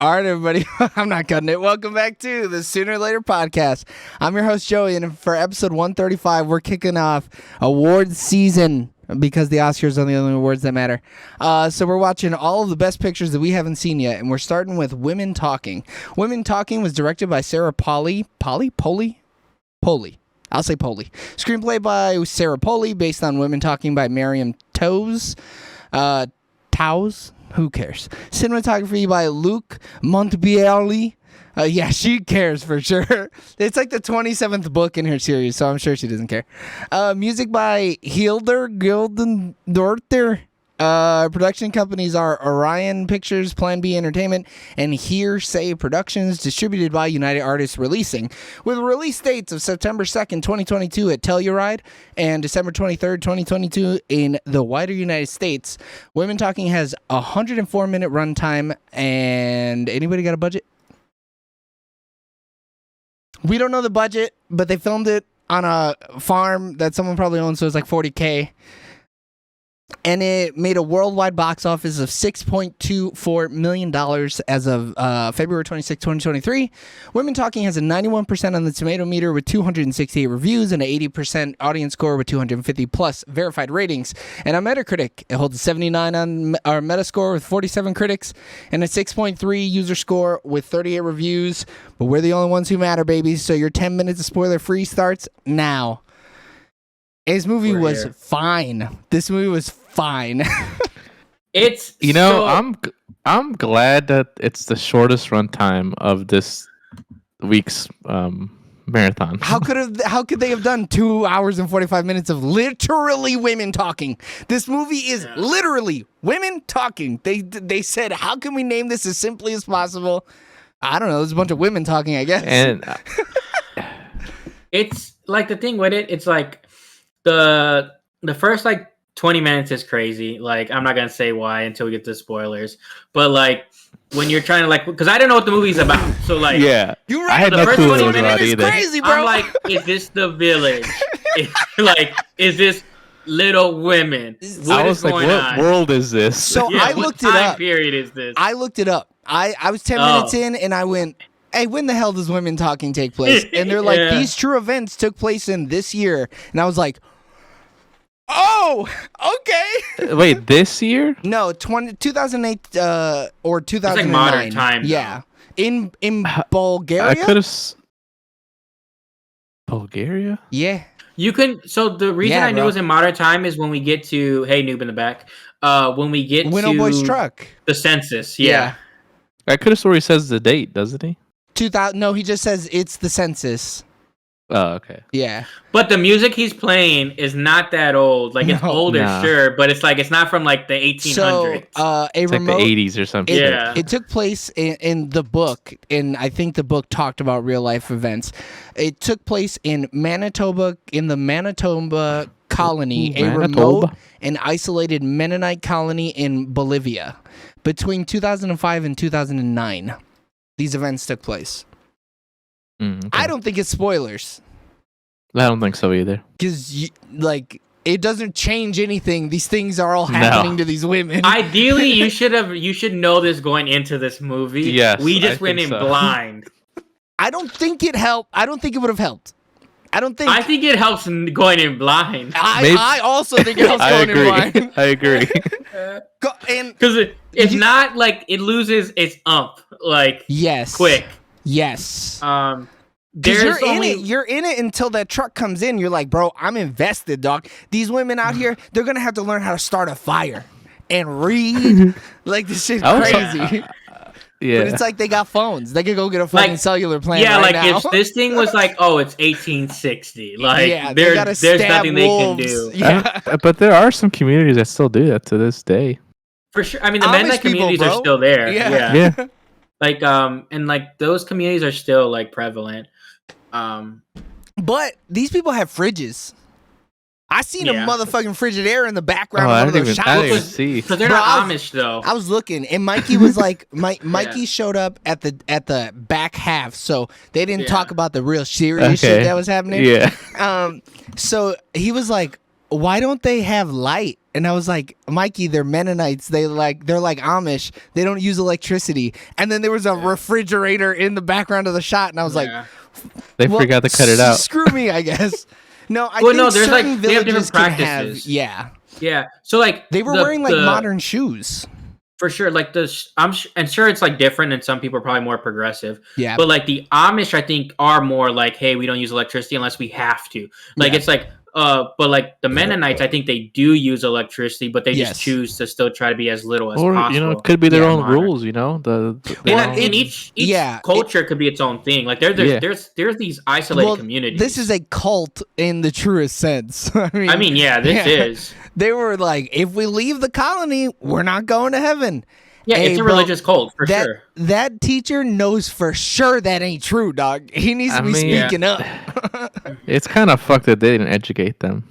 All right, everybody. I'm not cutting it. Welcome back to the Sooner or Later podcast. I'm your host, Joey, and for episode 135, we're kicking off awards season because the Oscars are the only awards that matter. So we're watching all of the best pictures that we haven't seen yet, and we're starting with Women Talking. Women Talking was directed by Sarah Polley. I'll say Polley. Screenplay by Sarah Polley, based on Women Talking by Miriam Toews. Who cares? Cinematography by Luc Montbielli. Yeah, she cares for sure. It's like the 27th book in her series, so I'm sure she doesn't care. Music by Hildur Gildendorfer. Production companies are Orion Pictures, Plan B Entertainment, and Hearsay Productions, distributed by United Artists Releasing, with release dates of September 2nd, 2022 at Telluride and December 23rd, 2022 in the wider United States. Women Talking has a 104-minute runtime, and anybody got a budget? We don't know the budget, but they filmed it on a farm that someone probably owns, so it's like $40K. And it made a worldwide box office of $6.24 million as of February 26, 2023. Women Talking has a 91% on the tomato meter with 268 reviews and an 80% audience score with 250 plus verified ratings. And on Metacritic, it holds a 79 on our Metascore with 47 critics and a 6.3 user score with 38 reviews. But we're the only ones who matter, babies. So your 10 minutes of spoiler free starts now. This movie was fine. This movie was fine. It's I'm glad that it's the shortest runtime of this week's marathon. How could they have done 2 hours and 45 minutes of literally women talking? This movie is literally women talking. They said, how can we name this as simply as possible? I don't know. There's a bunch of women talking, I guess. And it's like the thing with it. It's like the first like 20 minutes is crazy. Like, I'm not gonna say why until we get to spoilers. But like when you're trying to like, because I don't know what the movie's about. So like, yeah, you're right. I had The no first clue 20 what it was minutes about is either. crazy, bro. I'm like, is this the village? Like, is this Little Women? I was like, what world is this? So Yeah, I what looked it time up. period is this? I looked it up. I was 10 minutes in and I went, hey, when the hell does Women Talking take place? And they're like, Yeah. these true events took place in this year. And I was like, oh, okay. Wait, this year? No, 2008 or 2009. like modern time, though. Yeah. In Bulgaria? I could have. Bulgaria? Yeah. You can. So the reason Yeah, I knew bro. it was in modern time is when we get to Noob in the back. When we get Winnow to Boy's truck. the census. Yeah. I could have sworn he says the date, doesn't he? 2000. No, he just says it's the census. Oh, okay. Yeah. But the music he's playing is not that old. Like, it's No. older, Nah. sure, but it's like it's not from like the 1800s. So, a It's like remote. the 80s or something. Yeah. It took place in the book, and I think the book talked about real life events. It took place in Manitoba, in the Manitoba colony, a remote Manitoba. and isolated Mennonite colony in Bolivia. Between 2005 and 2009, these events took place. Okay. I don't think it's spoilers, I don't think so either. because it doesn't change anything. These things are all happening to these women. Ideally, you should know this going into this movie. Yes, we just I went think in so. blind. I don't think it helped. I don't think it would have helped. I think it helps going in blind Maybe- I also think it helps I going in agree. blind. I agree. And because it's You- not like it loses its like yes, quick. Yes. There's Because only you're in it until that truck comes in. You're like, bro, I'm invested, dog. These women out here, they're gonna have to learn how to start a fire and read. Like, this shit's I was- crazy. Yeah. But it's like they got phones. They could go get a fucking Like, cellular plan yeah, right like now. if this thing was like, oh, it's 1860, like yeah, they gotta there's stab nothing wolves. they can do. Yeah. But there are some communities that still do that to this day. For sure. I mean, the Amish Mennonite people, communities bro. are still there. Yeah. Yeah. Like and like those communities are still like prevalent. But these people have fridges. I seen Yeah. a motherfucking Frigidaire in the background Oh, I of one of didn't those even, I shops. didn't even see. Because they're Bro, not I was- Amish though. I was looking, and Mikey was like, Mikey showed up at the back half, so they didn't Yeah. talk about the real serious shit that was happening. Yeah. So he was like, "Why don't they have light?" and I was like, Mikey, they're Mennonites. They're like Amish. They don't use electricity. And then there was a refrigerator in the background of the shot, and I was like, They well, forgot to cut it out. Screw me, I guess. No, I Well, think no, there's, like, certain they have villages different can have. practices. Yeah, Yeah. So like they were wearing like modern shoes. for sure. Like I'm sure it's like different, and some people are probably more progressive. Yeah, But like the Amish, I think, are more like, hey, we don't use electricity unless we have to. Like Yeah. it's like, but like the Mennonites, I think they do use electricity, but they Yes. just choose to still try to be as little as Or possible. it could be their Yeah, own modern. rules. The And each yeah, culture could be its own thing. Like there's these isolated communities. This is a cult in the truest sense. I mean, yeah, this is. They were like, if we leave the colony, we're not going to heaven. Yeah, Hey, it's a bro, religious cult for that, sure. That teacher knows for sure that ain't true, dog. He needs to I be mean, speaking up. It's kind of fucked that they didn't educate them.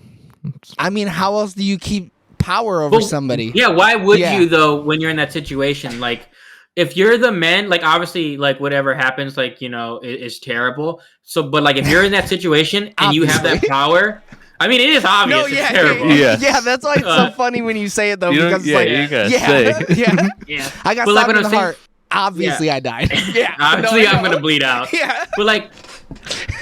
I mean, how else do you keep power over Well, somebody? Yeah, why would Yeah. you though when you're in that situation? Like if you're the men, like obviously like whatever happens, like is terrible. So but like if you're in that situation and you have that Obviously. power, I mean it is obvious No, it's yeah, terrible. Yeah. yeah. That's why it's so funny when you say it though, You don't- because it's yeah, like, you gotta yeah, say. yeah. Yeah. I got But, like, stabbed what in the I'm saying- heart. Obviously, I died. Yeah, Obviously no, I I'm know. gonna bleed out. Yeah, But like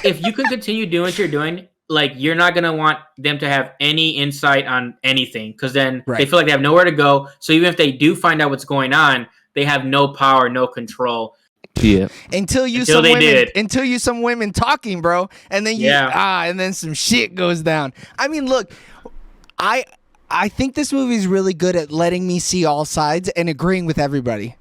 if you can continue doing what you're doing, like you're not gonna want them to have any insight on anything because then they Right. feel like they have nowhere to go. So even if they do find out what's going on, they have no power, no control. Yeah. until you Until some they women, did. until you some women talking, bro, and then and then some shit goes down. I mean, look, I think this movie is really good at letting me see all sides and agreeing with everybody.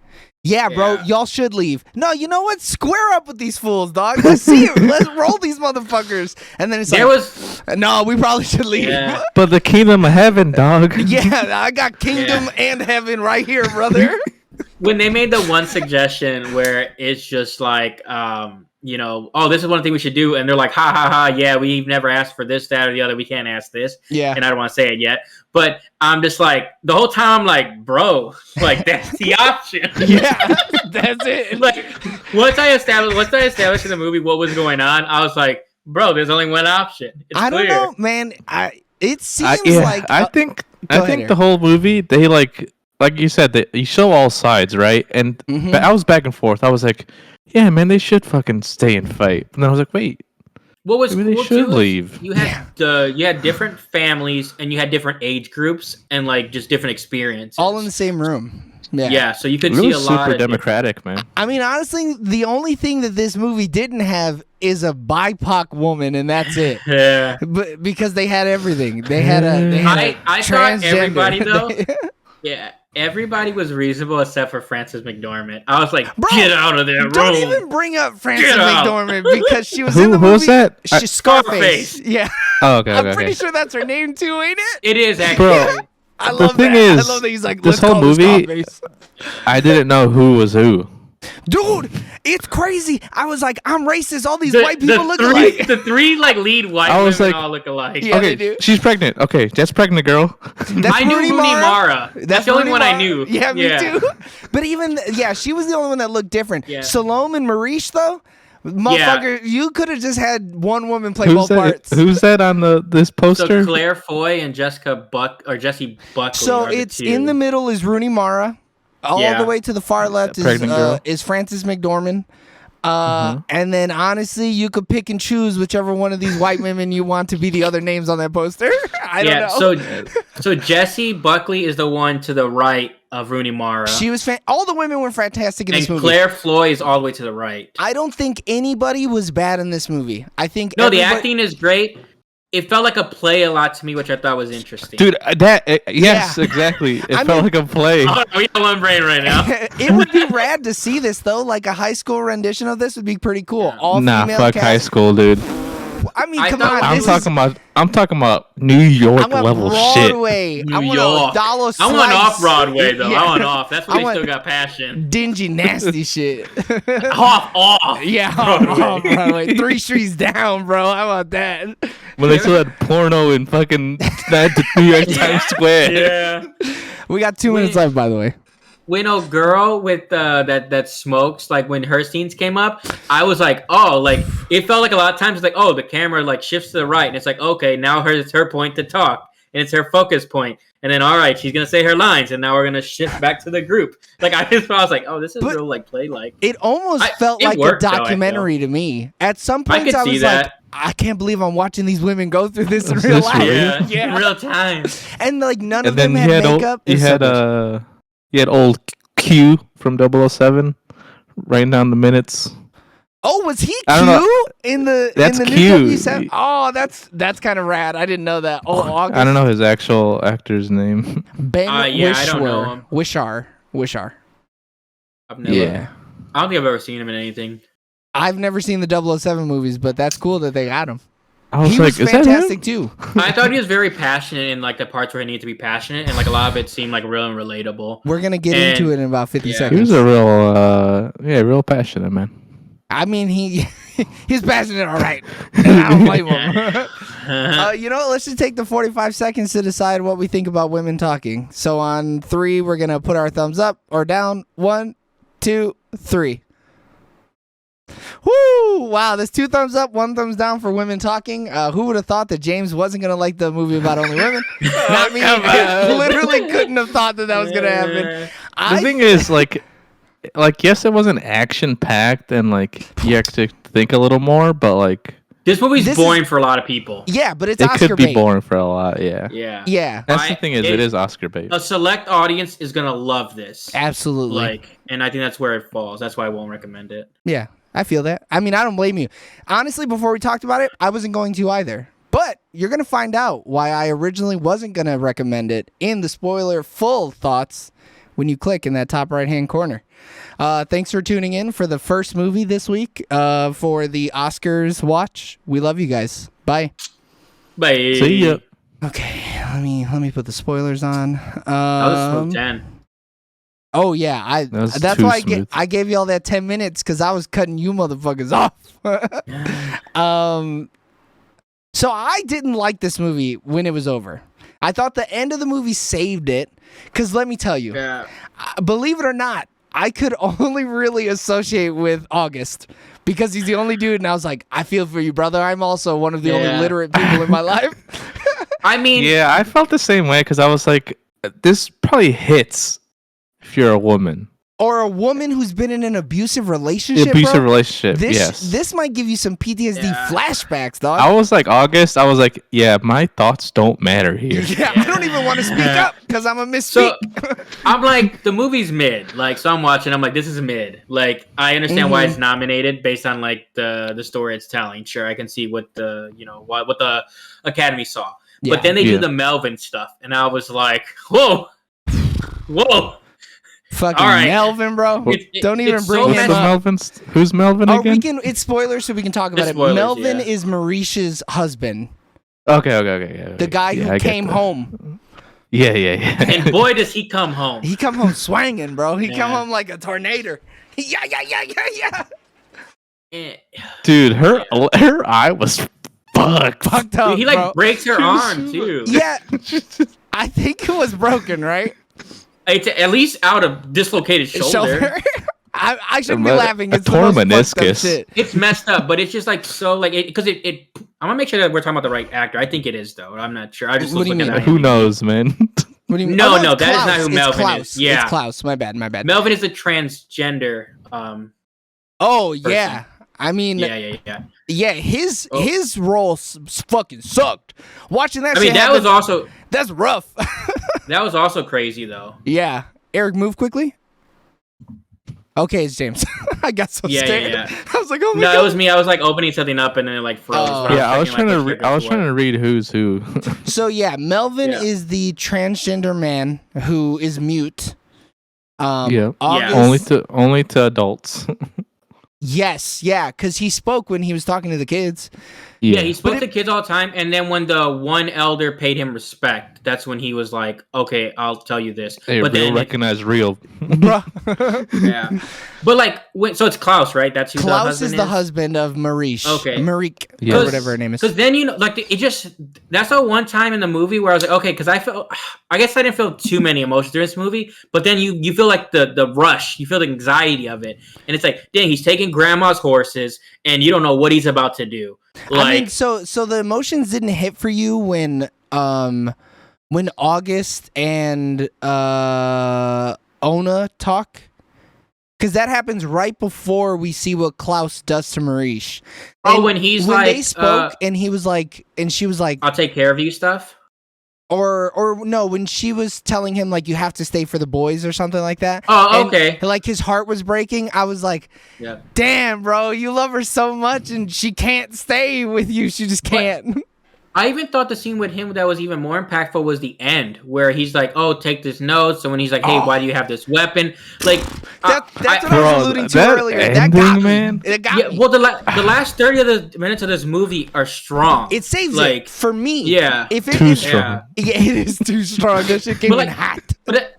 Yeah, bro, Yeah. y'all should leave. No, you know what? Square up with these fools, dog. Let's see it. Let's roll these motherfuckers. And then it's There like, was no, we probably should leave. Yeah. But the kingdom of heaven, dog. Yeah, I got kingdom and heaven right here, brother. when they made the one suggestion where it's just like oh, this is one thing we should do, and they're like, ha ha ha, yeah, we've never asked for this, that, or the other, we can't ask this. Yeah. And I don't want to say it yet, but I'm just like the whole time I'm like, bro, like that's the option. Yeah, that's it. Like once I established in the movie what was going on, I was like, bro, there's only one option. It's I don't clear. know, man. It seems like I think go ahead, the whole movie they like you said that you show all sides, right? And Mhm. I was back and forth. I was like, yeah, man, they should fucking stay and fight. And then I was like, wait, What was maybe they cool should too is leave. you had different families and you had different age groups and like just different experiences. all in the same room. Yeah. Yeah, so you could It see a was lot super of democratic, man. I mean, honestly, the only thing that this movie didn't have is a BIPOC woman, and that's it. Yeah. But because they had everything, they had a I thought transgender. everybody though. Yeah, everybody was reasonable except for Frances McDormand. I was like, Bro, get out of there, Don't room. even bring up Frances Get out. McDormand because she was Who- in the who movie. was that? She's Scarface. Scarface. Yeah, Oh, okay, I'm okay, pretty okay. sure that's her name too, ain't it? It is actually. Bro, I The love thing that. is, I love that he's like, this let's whole call this movie- Scarface. I didn't know who was who. Dude, it's crazy. I was like, I'm racist. All these The- white people look three, alike. The three like lead white I women was like- all look alike. Yeah, they Okay, do. she's pregnant. Okay, that's pregnant girl. That's I knew Rooney Mara. That's the only Rooney one I Mara. knew. Yeah, me too. But even she was the only one that looked different. Yeah. Salome and Marish though, motherfucker, you could have just had one woman play both Who's that? parts. Who's that on this So poster? Claire Foy and Jessica Jessie Buckley. So are the it's two. in the middle is Rooney Mara. All Yeah. the way to the far left pregnant girl. is Frances McDormand. Mm-hmm. And then honestly, you could pick and choose whichever one of these white women you want to be the other names on that poster. I don't know. So Jessie Buckley is the one to the right of Rooney Mara. She was all the women were fantastic in and this movie. Claire Foy is all the way to the right. I don't think anybody was bad in this movie. I think No, the everybody- acting is great. It felt like a play a lot to me, which I thought was interesting. Dude, yes, exactly. It I felt mean- like a play. Oh, we got one brain right now. It would be rad to see this though. Like a high school rendition of this would be pretty cool. Yeah. All Nah, female fuck cast. high school, dude. I mean, I come thought on. I'm this I'm talking about New York I want level shit. Broadway. New I want York. a dollar I want slice. off Broadway though. Yeah. I want off. That's I where they want- still got passion. Dingy, nasty shit. Off. Yeah, Broadway. off Broadway. 3 streets down, bro. I want that. When they still had porno in fucking New York Times Square. Yeah. We got 2 minutes left, by the way. When a girl with that smokes, like when her scenes came up, I was like, oh, like it felt like a lot of times it's like, oh, the camera like shifts to the right, and it's like, okay, now it's her point to talk, and it's her focus point. And then, all right, she's gonna say her lines, and now we're gonna shift back to the group. Like I was like, oh, this is But real like play like. It almost felt it like worked, a though, I documentary to me. At some I points, could I see was that. like, I can't believe I'm watching these women go through this in Is real this life. real? Yeah, in real time. And like none of And them then had makeup. you It's so good. you had old Q from 007 writing down the minutes. Oh, was he I don't know. Q in the That's in the Q. new W7? Oh, that's kind of rad. I didn't know that. Oh, August. I don't know his actual actor's name. Ben Yeah, I don't know him. Wishar. I've never. I don't think I've ever seen him in anything. I've never seen the 007 movies, but that's cool that they got him. I was He like, was is that fantastic him? too. I thought he was very passionate in like the parts where he needed to be passionate, and like a lot of it seemed like real and relatable. We're gonna get And- into it in about 50 yeah. seconds. He was a real, real passionate man. I mean, he's passionate, all right. I don't blame him. You know what? Let's just take the 45 seconds to decide what we think about women talking. So on 3, we're gonna put our thumbs up or down. 1, 2, 3. Woo! Wow, there's 2 thumbs up, 1 thumbs down for women talking. Who would have thought that James wasn't gonna like the movie about only women? Not me. Come on. Literally couldn't have thought that was gonna happen. The thing is, like, yes, it wasn't action packed, and like you have to think a little more, but like This movie's This boring for a lot of people. Yeah, but it's it Oscar could be bait. boring for a lot. Yeah, Yeah. Yeah, that's the I- thing is, it is Oscar bait. A select audience is gonna love this. absolutely. Like, and I think that's where it falls. That's why I won't recommend it. Yeah, I feel that. I mean, I don't blame you. Honestly, before we talked about it, I wasn't going to either. But you're going to find out why I originally wasn't going to recommend it in the spoiler full thoughts when you click in that top right-hand corner. Thanks for tuning in for the first movie this week for the Oscars watch. We love you guys. Bye. Bye. See ya. Okay, let me put the spoilers on. That was smooth 10. Oh yeah, was that's too why smooth. I gave you all that 10 minutes because I was cutting you motherfuckers off. So I didn't like this movie when it was over. I thought the end of the movie saved it because let me tell you, Yeah. believe it or not, I could only really associate with August because he's the only dude, and I was like, I feel for you, brother. I'm also one of the only Yeah. literate people in my life. I mean, Yeah, I felt the same way because I was like, this probably hits if you're a woman. Or a woman who's been in an abusive relationship. Abusive bro. relationship. This yes. this might give you some PTSD Yeah. flashbacks, dog. I was like August. I was like, yeah, my thoughts don't matter here. Yeah, I don't even want to speak up because I'm a misspeak. So I'm like, the movie's mid. Like, so I'm watching. I'm like, this is mid. Like, I understand why it's nominated based on like the story it's telling. Sure, I can see what the what the Academy saw. Yeah. But then they do Yeah. the Melvin stuff, and I was like, whoa, whoa. Fucking All right. Melvin, bro. It- Don't even it's bring so Who's him the messed up. Melvins? Who's Melvin Oh, again? it's spoilers, so we can talk about It's it. spoilers, Melvin yeah. is Marisha's husband, Okay. the guy Yeah, who I get came that. home. Yeah. And boy, does he come home. He come home swanging, bro. He come Yeah. home like a tornado. Yeah. Eh. Dude, her eye was fucked. Fucked up, Dude, he like bro. breaks her arm too. Yeah, I think it was broken, right? It's at least out of dislocated shoulder. I shouldn't be A laughing. a It's the torn most fucked up meniscus. shit. It's messed up, but it's just like so like because it. I'm gonna make sure that we're talking about the right actor. I think it is though. I'm not sure. I just What was do you looking mean? at Who knows, man? What do you mean? No, it's no, that is not Klaus. who It's Melvin Klaus. is. Yeah. It's Klaus. My bad. Melvin is the transgender. Oh yeah. I mean, Yeah. His Oh. his role fucking sucked. Watching that. I mean, shit that happen, was also that's rough. crazy though. Yeah. Eric, move quickly. Okay, it's James. I got so scared. Yeah. I was like, oh my No, god. it was me. I was like opening something up and then it like froze. Oh. when Yeah, I was checking, trying to. like, I was what trying to read who's who. So yeah, Melvin Yeah. is the transgender man who is mute. Yeah. August, only to adults. Yes, yeah, because he spoke when he was talking to the kids. Yeah, he spoke But to kids all the time, and then when the one elder paid him respect, that's when he was like, "Okay, I'll tell you this." Hey, but real then, recognize real. Bruh. yeah, but like, so it's Klaus, right? That's who the Klaus husband is the husband of Marish. Okay. Marique, Yeah. or whatever her name is. Because then like it just that's the one time in the movie where I was like, okay, because I guess I didn't feel too many emotions during this movie, but then you feel like the rush, you feel the anxiety of it, and it's like, dang, he's taking grandma's horses, and you don't know what he's about to do. Like, I mean, so the emotions didn't hit for you when when August and Ona talk? Because that happens right before we see what Klaus does to Marish. Oh, And when he's when like, they spoke, and he was like, and she was like, I'll take care of you stuff. or no, when she was telling him like you have to stay for the boys or something like that. Oh, and, okay. like his heart was breaking. I was like, Yeah. damn, bro, you love her so much, and she can't stay with you. She just can't. I even thought the scene with him that was even more impactful was the end, where he's like, "Oh, take this note." So when he's like, "Hey, why do you have this weapon?" Like, That's what I was Bro, alluding to that earlier. That ending, got me. man. It got yeah. me. Well, the last 30 of the minutes of this movie are strong. It saves like, it for me. yeah. If it Too is, strong. yeah, it is too strong. That shit came But, in like, hot.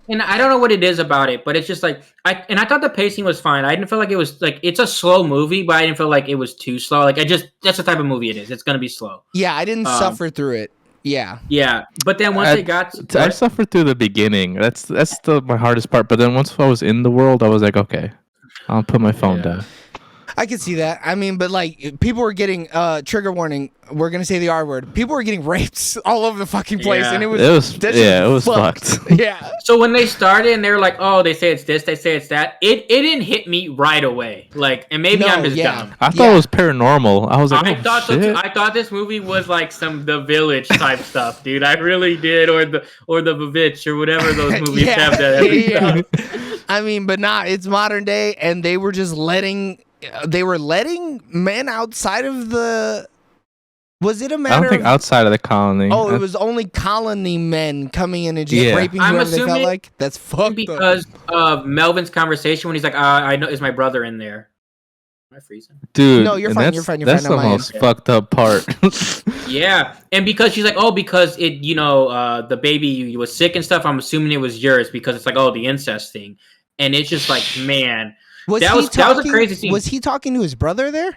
And I don't know what it is about it, but it's just like I thought the pacing was fine. I didn't feel like it was like it's a slow movie, but I didn't feel like it was too slow. Like that's the type of movie it is. It's gonna be slow. Yeah, I didn't Um, suffer through it. Yeah. Yeah, but then once I- they got I suffered through the beginning. That's my hardest part. But then once I was in the world, I was like, okay, I'll put my phone Yeah. down. I could see that. I mean, but like people were getting trigger warning. We're gonna say the R word. People were getting raped all over the fucking place, Yeah. and It was that shit it was fucked. fucked. Yeah. So when they started and they were like, "Oh, they say it's this, they say it's that," it didn't hit me right away. Like, and maybe No, I'm just yeah. dumb. I thought Yeah. it was paranormal. I was like, I oh, thought so shit. too. I thought this movie was like some The Village type stuff, dude. I really did, or the Vivitch or whatever those movies Yeah. have that heavy Yeah. stuff. I mean, but nah, it's modern day, and they were just letting. They were letting men outside of the. Was it a I matter don't think of? outside of the colony. Oh, it was only colony men coming in and just Yeah. raping I'm whoever they felt assuming like. That's fucked up. Because of Melvin's conversation when he's like, "I know, is my brother in there?" Am I freezing? Dude. No, you're and fine, That's, you're fine, you're that's fine the on my most end. fucked up part. Yeah, and because she's like, "Oh, because it, the baby was sick and stuff." I'm assuming it was yours because it's like, "Oh, the incest thing," and it's just like, man. That was a crazy scene. Was he talking to his brother there?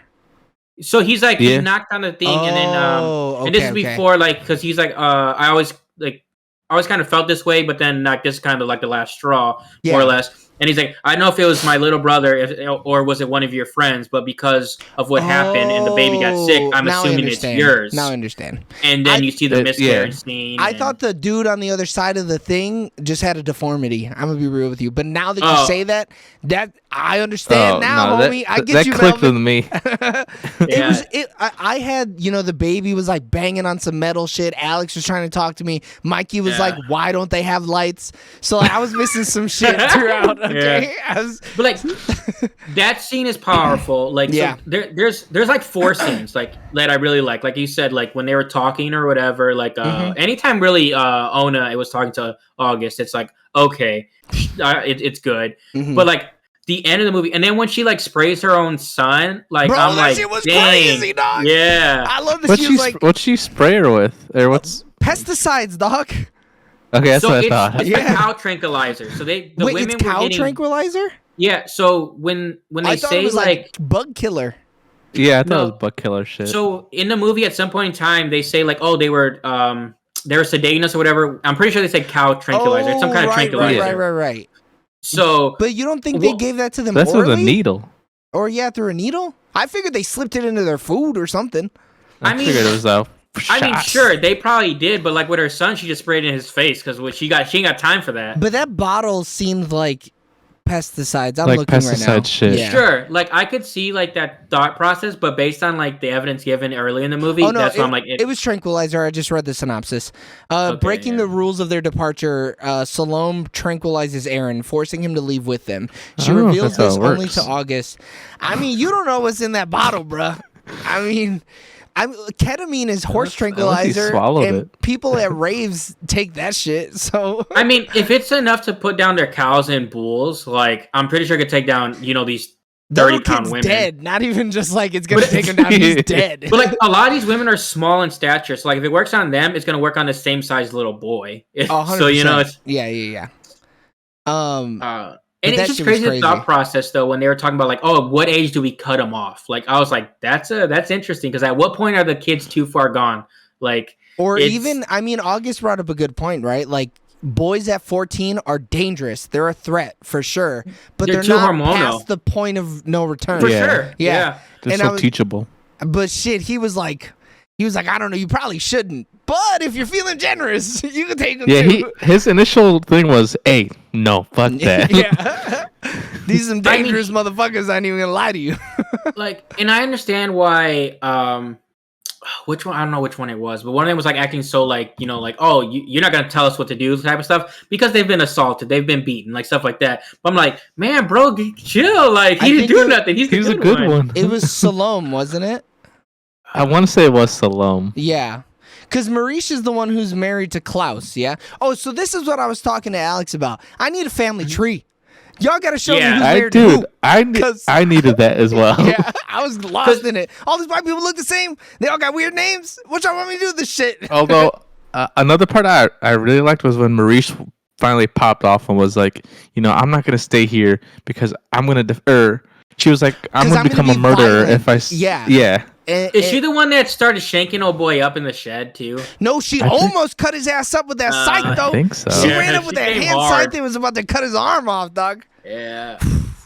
So he's like, he Yeah. knocked on the thing, and then Oh, and this is okay. before, like, because he's like, I always kind of felt this way, but then like this is kind of like the last straw, more or less. And he's like, I don't know if it was my little brother, or was it one of your friends, but because of what happened and the baby got sick, I'm now I assuming it's understand. yours. Now I understand. And then I- you see the Yeah. miscarriage scene. I and- thought the dude on the other side of the thing just had a deformity. I'm gonna be real with you, but now that you Oh. say that I understand now, no, homie. I get that you, clicked Melvin. with me. It Yeah. was. I had, the baby was like banging on some metal shit. Alex was trying to talk to me. Mikey was Yeah. like, "Why don't they have lights?" So like, I was missing some shit throughout. Okay, But like that scene is powerful. Like, Yeah. so there's like 4 scenes like that I really like you said, like when they were talking or whatever. Like Mhm. anytime really Ona was talking to August, it's like okay, it's good. Mhm. But like the end of the movie, and then when she like sprays her own son, like Bro, I'm that like, shit was dang, crazy, dog. yeah. I love that she was like What's she spray her with? Or what's? pesticides, dog. Okay, that's So what I it's, thought. it's Yeah. like cow tranquilizer. So the Wait, women it's cow were getting tranquilizer? yeah. So when I they thought say it was like bug killer. Yeah, I thought No. it was butt killer shit. so in the movie at some point in time they say like, oh, they were sedating us or whatever. I'm pretty sure they said cow tranquilizer. It's some kind of right, tranquilizer. Right. So But you don't think they Well, gave that to them that's with orally? a needle. Or yeah, through a needle? I figured they slipped it into their food or something. I I mean- figured it was a I mean, shot. sure, they probably did, but like with her son, she just sprayed it in his face because she ain't got time for that. But that bottle seemed like pesticides. I'm Like looking right now. pesticide shit. Yeah. Sure, like I could see like that thought process, but based on like the evidence given early in the movie, Oh no, that's why I'm like, it was tranquilizer. I just read the synopsis. Okay, Breaking yeah. the rules of their departure, Salome tranquilizes Aaron, forcing him to leave with them. She I don't know if reveals that's this how it only to works. August. I mean, you don't know what's in that bottle, bruh. I mean, ketamine is horse tranquilizer, swallowed and it. people at raves take that shit. So I mean, if it's enough to put down their cows and bulls, like I'm pretty sure it could take down, these the little 30-pound kid's women. dead. Not even just like it's gonna But- take him down. He's dead. But like a lot of these women are small in stature, so like if it works on them, it's gonna work on the same size little boy. 100%. So it's yeah. and that it's just shit was crazy the crazy. thought process though when they were talking about like, oh, what age do we cut them off? Like I was like, that's interesting because at what point are the kids too far gone? Like Or It's- even, I mean, August brought up a good point, right? Like, boys at 14 are dangerous. They're a threat for sure, but They're they're, too not hormonal. past the point of no return. for Yeah. sure, Yeah. They're and so I was- teachable. But shit, he was like, He was like, I don't know, you probably shouldn't, but if you're feeling generous, you can take them Yeah, too. his initial thing was, "Hey, no, fuck that." Yeah. These are some dangerous motherfuckers. I ain't even gonna lie to you. Like, and I understand why. Which one? I don't know which one it was, but one of them was like acting so like, you know, like, oh, you're not gonna tell us what to do, type of stuff, because they've been assaulted, they've been beaten, like stuff like that. But I'm like, man, bro, chill. Like, he didn't do nothing. He's a good one. It was Salome, wasn't it? I want to say it was Salome. Yeah. Because Maurice is the one who's married to Klaus, yeah? Oh, so this is what I was talking to Alex about. I need a family tree. Y'all got to show me who's married to who. I needed that as well. Yeah, I was lost in it. All these white people look the same. They all got weird names. What y'all want me to do with this shit? Although, another part I really liked was when Maurice finally popped off and was like, you know, I'm not going to stay here because I'm going to she was like, I'm going to become a murderer if I... Yeah. Is she the one that started shanking old boy up in the shed too? No, she almost cut his ass up with that scythe, though. I think so. She ran up with that hand scythe and was about to cut his arm off, dog. Yeah.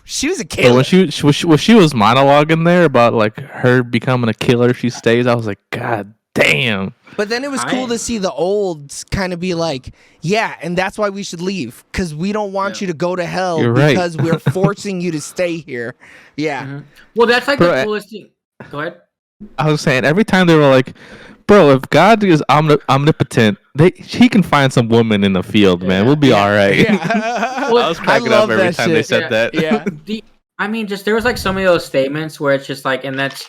She was a killer. But when she was monologuing there about like her becoming a killer if she stays, I was like, God damn. But then it was cool to see the olds kind of be like, yeah, and that's why we should leave, because we don't want you to go to hell because we're forcing you to stay here. Yeah. Mm-hmm. Well, that's like the coolest thing. Go ahead. I was saying, every time they were like, bro, if God is omnipotent, he can find some woman in the field, man. We'll be all right. Yeah. Well, I was cracking up every time they said that. Yeah. I mean, just there was like some of those statements where it's just like, and that's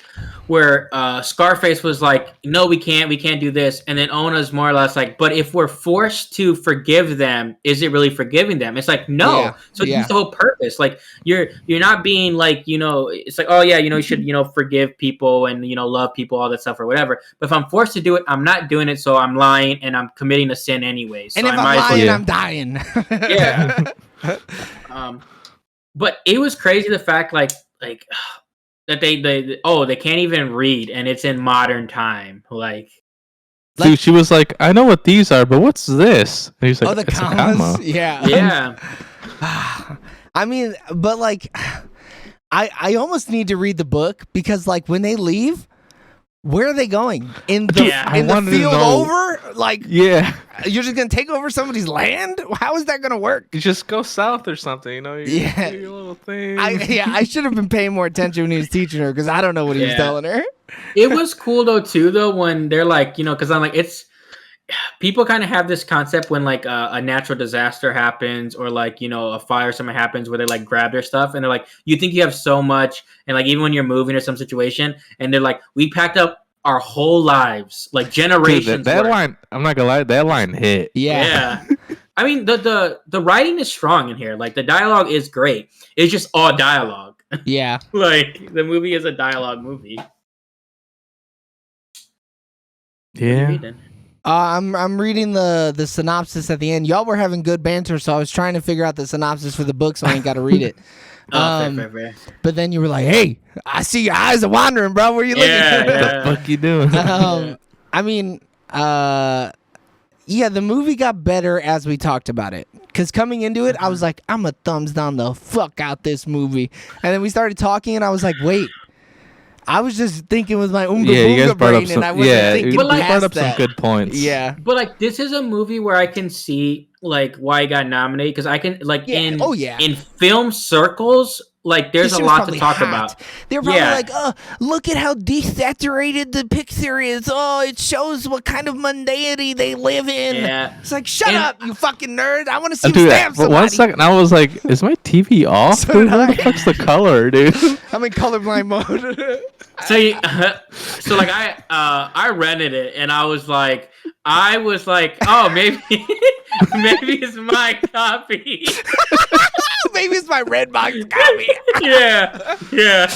where Scarface was like, no, we can't do this. And then Ona's more or less like, but if we're forced to forgive them, is it really forgiving them? It's like, no. Yeah. So that's the whole purpose. Like you're not being like, you know, it's like, oh yeah, you know, you should, you know, forgive people and, you know, love people, all that stuff or whatever. But if I'm forced to do it, I'm not doing it. So I'm lying and I'm committing a sin anyway. So and if I'm lying, I'm dying. Yeah. But it was crazy the fact like that they can't even read and it's in modern time. Like Dude, she was like, I know what these are, but what's this? And he's like, the it's commas? a comma. Yeah. Yeah. I mean, but like I almost need to read the book because like when they leave, where are they going? In the field over? Like, yeah, you're just gonna take over somebody's land? How is that gonna work? You just go south or something, you know? Do your little thing. I should have been paying more attention when he was teaching her because I don't know what he was telling her. It was cool though when they're like, you know, because I'm like, it's people kind of have this concept when like a natural disaster happens or like, you know, a fire or something happens where they like grab their stuff and they're like, you think you have so much, and like even when you're moving or some situation and they're like, we packed up our whole lives, like generations. Dude, that line, I'm not gonna lie, that line hit. Yeah. I mean the writing is strong in here, like the dialogue is great, it's just all dialogue. Yeah. Like the movie is a dialogue movie. Yeah. I'm reading the synopsis at the end. Y'all were having good banter, so I was trying to figure out the synopsis for the book, so I ain't got to read it. Fair. But then you were like, "Hey, I see your eyes are wandering, bro. Where you looking?" What the fuck you doing? I mean, yeah, the movie got better as we talked about it. Because coming into it, I was like, I'm a thumbs down the fuck out this movie. And then we started talking, and I was like, wait. I was just thinking with my Oomga Boomga brain, and I wasn't thinking but like, past brought up that. some good points. Yeah. But like, this is a movie where I can see like why it got nominated, because I can like in film circles, like there's a lot to talk about. They're probably like, oh, look at how desaturated the picture is. Oh, it shows what kind of mundanity they live in. Yeah. It's like, shut up, you fucking nerd. I want to see you stab somebody. 1 second, I was like, is my TV off? So Dude, what the fuck's the color, dude? I'm in colorblind mode. So like I rented it and I was like, oh, maybe it's my copy. Maybe it's my Redbox copy. Yeah.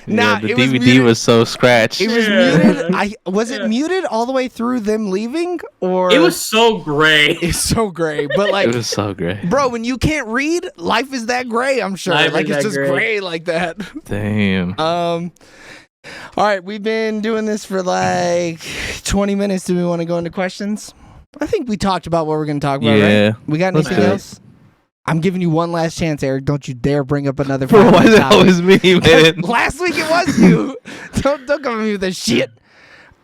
Nah, the DVD was so scratched. It was muted. Was it muted all the way through them leaving, or it was so gray? It's so gray, but like it was so gray, bro. When you can't read, life is that gray. I'm sure, like it's just gray like that. Damn. All right, we've been doing this for like 20 minutes. Do we want to go into questions? I think we talked about what we're going to talk about. Yeah. Right? We got anything else? I'm giving you one last chance, Eric. Don't you dare bring up another. Bro, why that was me, man? Last week it was you. Don't come at me with this shit.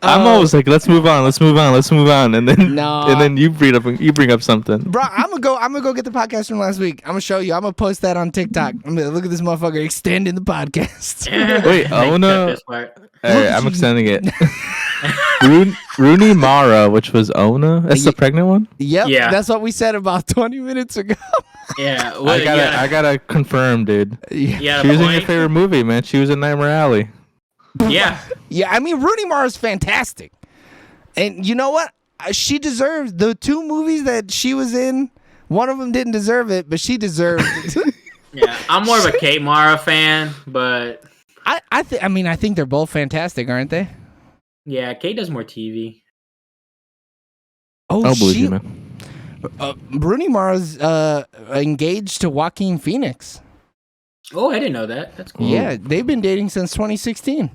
I'm always like, let's move on, and then you bring up something. Bro, I'm gonna go get the podcast from last week. I'm gonna show you. I'm gonna post that on TikTok. I'm gonna look at this motherfucker extending the podcast. Wait, Ona. Hey, I'm extending it. Rooney Mara, which was Ona. That's the pregnant one. Yep. Yeah. That's what we said about 20 minutes ago. Yeah. Well, I gotta confirm, dude. Yeah. She was in your favorite movie, man. She was in Nightmare Alley. Yeah. Yeah, I mean, Rooney Mara's fantastic. And you know what? She deserves the 2 movies that she was in. One of them didn't deserve it, but she deserved it. Yeah, I'm more of a Kate Mara fan, but I think they're both fantastic, aren't they? Yeah, Kate does more TV. Oh, I'll believe you, man. Rooney Mara's engaged to Joaquin Phoenix. Oh, I didn't know that. That's cool. Yeah, they've been dating since 2016.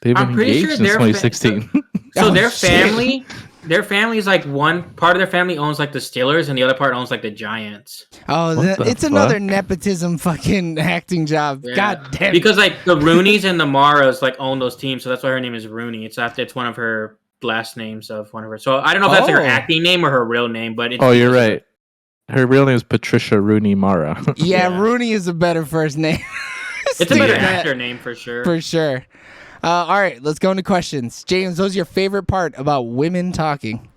They've been engaged since 2016. So their family, their family is like one part of their family owns like the Steelers, and the other part owns like the Giants. Oh, it's another nepotism fucking acting job. Yeah. God damn. Because like the Rooneys and the Maras like own those teams, so that's why her name is Rooney. It's one of her last names of one of her. So I don't know if that's her acting name or her real name, but it's you're right. Her real name is Patricia Rooney Mara. Yeah, Rooney is a better first name. It's a better actor name for sure. For sure. All right, let's go into questions. James, what's your favorite part about women talking?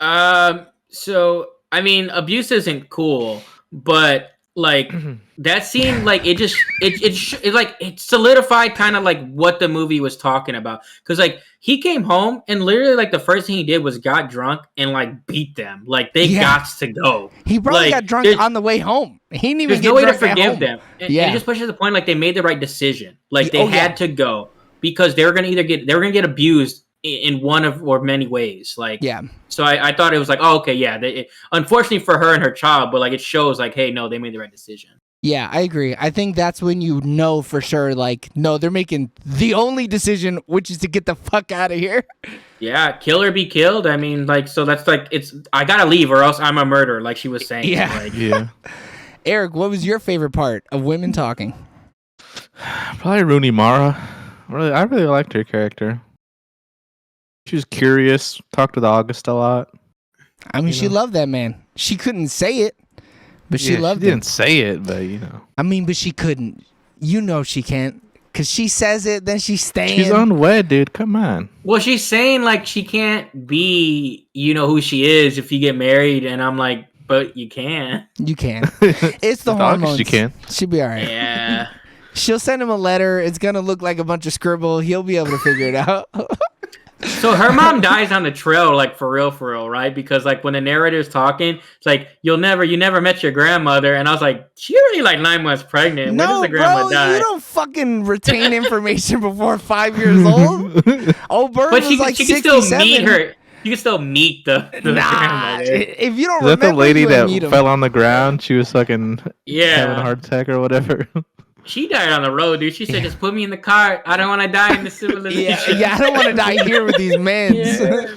So I mean, abuse isn't cool, but like that scene, like it solidified kind of like what the movie was talking about. Because like he came home and literally like the first thing he did was got drunk and like beat them. Like they got to go. He probably got drunk on the way home. He didn't even get no way to drunk at forgive home. them. And it just pushes the point like they made the right decision. Like they had to go because they were gonna get abused in one of or many ways. Like so I thought it was like, oh, okay, unfortunately for her and her child, but like it shows like, hey, no, they made the right decision. Yeah, I agree. I think that's when you know for sure, like, no, they're making the only decision, which is to get the fuck out of here. Yeah, kill or be killed. I mean, like, so that's like, I gotta leave or else I'm a murderer, like she was saying. Yeah. Like, Eric, what was your favorite part of women talking? Probably Rooney Mara. I really liked her character. She was curious, talked with August a lot. I mean, she loved that man. She couldn't say it, but she loved him. She didn't say it, but I mean, but she couldn't. You know she can't. Because she says it, then she's staying. She's unwed, dude. Come on. Well, she's saying, like, she can't be, who she is if you get married. And I'm like, but you can. You can. It's the hormones. You can. She'll be all right. Yeah. She'll send him a letter. It's going to look like a bunch of scribble. He'll be able to figure it out. So her mom dies on the trail, like for real, right? Because like when the narrator's talking, it's like you never met your grandmother, and I was like, she already like 9 months pregnant. No, when does the grandma die? You don't fucking retain information before 5 years old. Oh, Bird was like 67. Can still meet her. You can still meet the grandmother. If you don't remember, is that the lady that fell on the ground? She was fucking having a heart attack or whatever. She died on the road, dude. She said, just put me in the car. I don't want to die in the civilization. I don't want to die here with these men.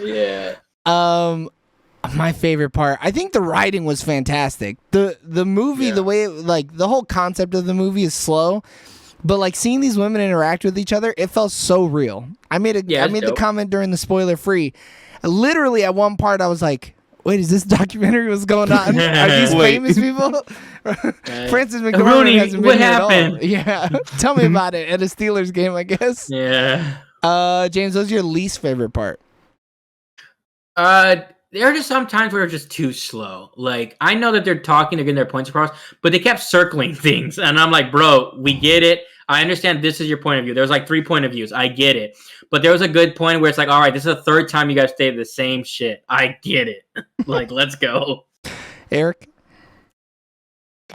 Yeah. My favorite part, I think the writing was fantastic. The movie, the way the whole concept of the movie is slow, but like seeing these women interact with each other, it felt so real. I made the comment during the spoiler free. Literally at one part I was like, wait, is this documentary? What's going on? Are these famous people? Francis McDormand hasn't been here at all. Yeah. Tell me about it at a Steelers game, I guess. Yeah. James, what's your least favorite part? There are just some times where it's just too slow. Like, I know that they're talking, they're getting their points across, but they kept circling things. And I'm like, bro, we get it. I understand this is your point of view. There's like 3 point of views. I get it. But there was a good point where it's like, all right, this is the 3rd time you guys say the same shit. I get it. Like, let's go. Eric?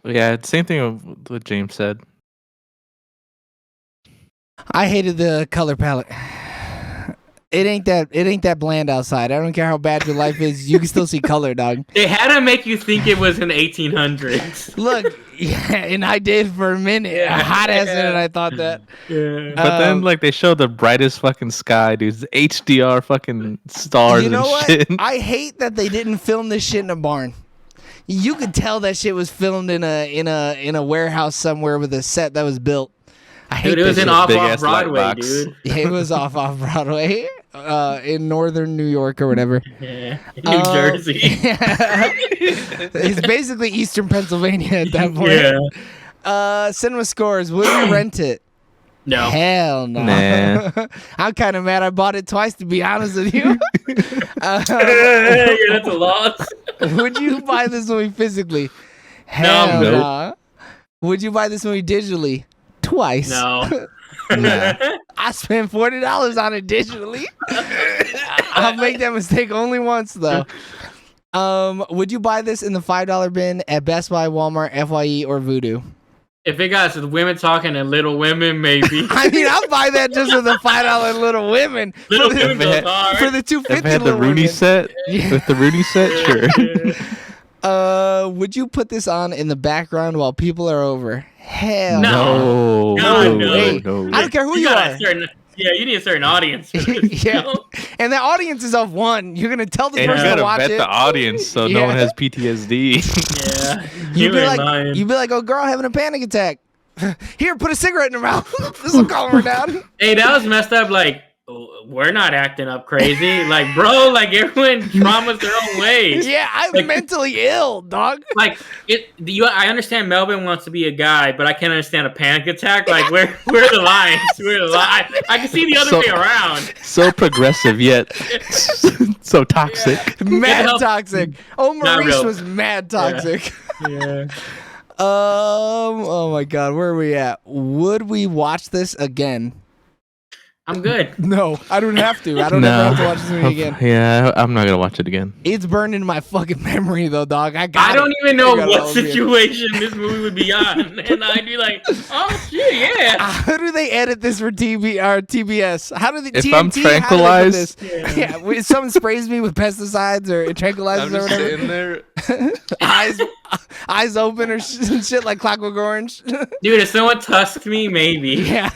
Yeah, same thing with what James said. I hated the color palette. It ain't that bland outside. I don't care how bad your life is. You can still see color, dog. They had to make you think it was in the 1800s. Look, and I did for a minute. Hot ass minute, I thought that. Yeah. But then, like, they showed the brightest fucking sky, dude. HDR fucking stars and shit. I hate that they didn't film this shit in a barn. You could tell that shit was filmed in a warehouse somewhere with a set that was built. I hate Dude, it was in off Big-ass Broadway, light box. dude. It was off Broadway, in northern New York or whatever. Yeah. New Jersey. It's basically eastern Pennsylvania at that point. Yeah. Cinema Scores. Would we rent it? No. Hell no. Nah. I'm kind of mad I bought it twice, to be honest with you. Yeah, that's a loss. Would you buy this movie physically? Hell No. no. Would you buy this movie digitally? Twice. No. Nah. I spent $40 on it digitally. I'll make that mistake only once though. Would you buy this in the $5 bin at Best Buy, Walmart, FYE, or Vudu? If it got women talking and Little Women, maybe. I mean, I'll buy that just for the $5 Little Women. Little for Women the, goes hard. for the $2.50 If it had the Little Rooney Women. set, Yeah. with the Rooney set, sure. Would you put this on in the background while people are over? Hell No. No, God, no. way. no. I don't care who you got are. a certain, you need a certain audience. For this, Yeah. you know? And the audience is of one. You're gonna tell the And you person to gotta watch vet it. the audience so no Yeah. one has PTSD. Yeah. You'd be like, oh, girl having a panic attack. Here, put a cigarette in her mouth. This will calm her down. Hey, that was messed up. Like, we're not acting up crazy. Like, bro, like everyone traumas their own ways. Yeah, I'm Like- mentally ill, dog. Like I understand Melvin wants to be a guy, but I can't understand a panic attack. Like, where are the lines? Where are the lines? I can see the other So- way around. So progressive yet so toxic. Mad Yeah. toxic. Oh, Not Maurice real. was mad toxic. Yeah. Oh my God, where are we at? Would we watch this again? I'm good. No, I don't have to. I don't ever have to watch this movie again. Yeah, I'm not gonna watch it again. It's burned into my fucking memory though, dog. I don't even know got what all of it. situation this movie would be on, and I'd be like, "Oh shit, yeah." How do they edit this for TV or TBS? How do they? If TNT, I'm tranquilized- how do they put this? Yeah, when someone sprays me with pesticides or tranquilizers or whatever. there. eyes open or shit like Clockwork Orange. Dude, if someone tusked me, maybe. Yeah.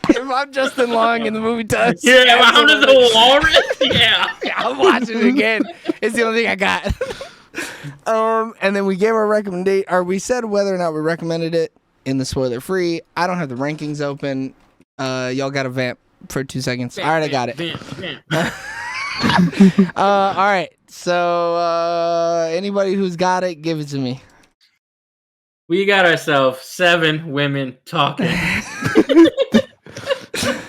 If I'm Justin Long in the movie Tusk. Yeah, if I'm just a walrus. Yeah. I'm watching it again. It's the only thing I got. And then we gave our recommendation, or we said whether or not we recommended it in the spoiler free. I don't have the rankings open. Y'all got to vamp for 2 seconds. All right, I got it. All right. So anybody who's got it, give it to me. We got ourselves 7 women talking.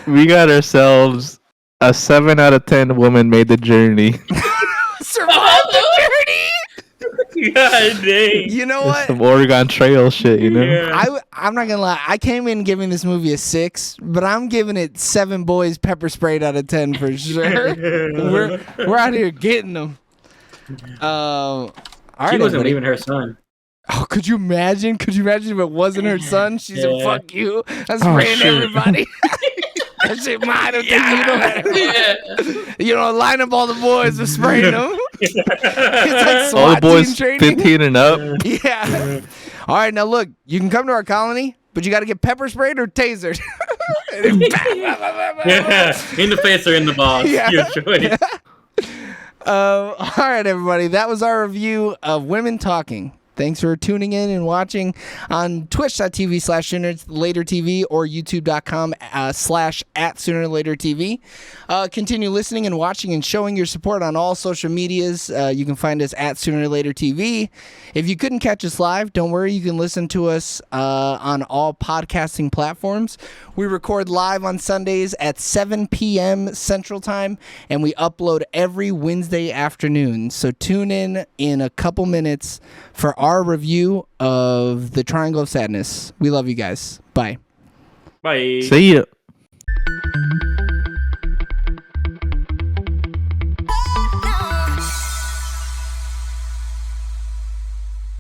We got ourselves a 7 out of 10 woman made the journey. Survive the journey. God dang. You know what? Some Oregon Trail shit, you know? Yeah. I'm not gonna lie. I came in giving this movie a 6, but I'm giving it 7 boys pepper sprayed out of 10 for sure. we're out here getting them. All right, She wasn't everybody. leaving her son. Oh, could you imagine? Could you imagine if it wasn't her son? She said, Yeah. "Fuck you." I'm spraying shit. everybody. That shit mine. Yeah. You know, line up all the boys and spraying them. It's like All the SWAT boys team training. 15 and up. Yeah. All right, now look, you can come to our colony, but you got to get pepper sprayed or tasered. Yeah. In the face or in the balls. Yeah. Your choice. All right, everybody. That was our review of Women Talking. Thanks for tuning in and watching on twitch.tv/SoonerLaterTV or youtube.com/@SoonerLaterTV. Continue listening and watching and showing your support on all social medias. You can find us at SoonerLaterTV. If you couldn't catch us live, don't worry. You can listen to us on all podcasting platforms. We record live on Sundays at 7 p.m. Central Time, and we upload every Wednesday afternoon. So tune in a couple minutes for our review of The Triangle of Sadness. We love you guys. Bye. Bye. See ya.